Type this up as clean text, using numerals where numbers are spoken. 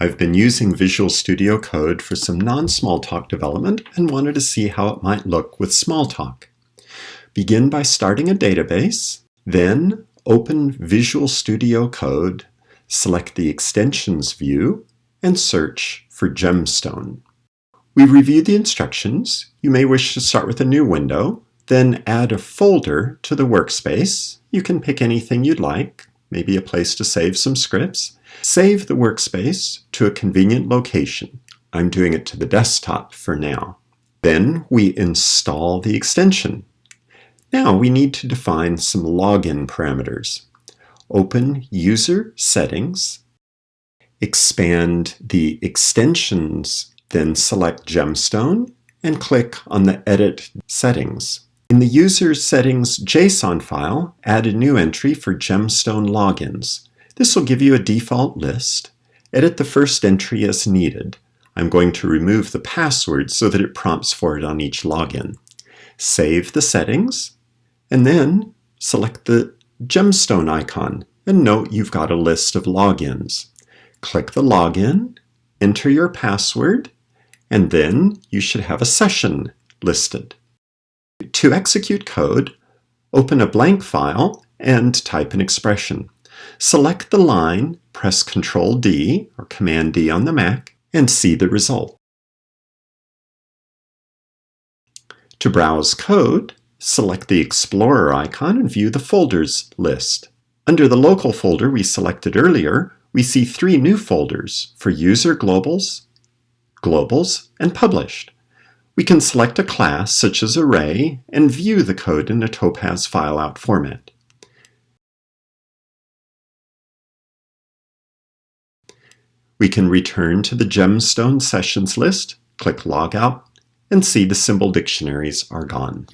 I've been using Visual Studio Code for some non-Smalltalk development and wanted to see how it might look with Smalltalk. Begin by starting a database, then open Visual Studio Code, select the Extensions view, and search for GemStone. We review the instructions. You may wish to start with a new window, then add a folder to the workspace. You can pick anything you'd like, maybe a place to save some scripts. Save the workspace to a convenient location. I'm doing it to the desktop for now. Then we install the extension. Now we need to define some login parameters. Open User Settings, expand the extensions, then select GemStone and click on the Edit Settings. In the User Settings JSON file, add a new entry for GemStone logins. This will give you a default list. Edit the first entry as needed. I'm going to remove the password so that it prompts for it on each login. Save the settings, and then select the GemStone icon, and note you've got a list of logins. Click the login, enter your password, and then you should have a session listed. To execute code, open a blank file and type an expression. Select the line, press Ctrl-D or Command-D on the Mac, and see the result. To browse code, select the Explorer icon and view the folders list. Under the local folder we selected earlier, we see 3 new folders for User Globals, Globals, and Published. We can select a class such as Array and view the code in a Topaz fileout format. We can return to the GemStone sessions list, click Logout, and see the symbol dictionaries are gone.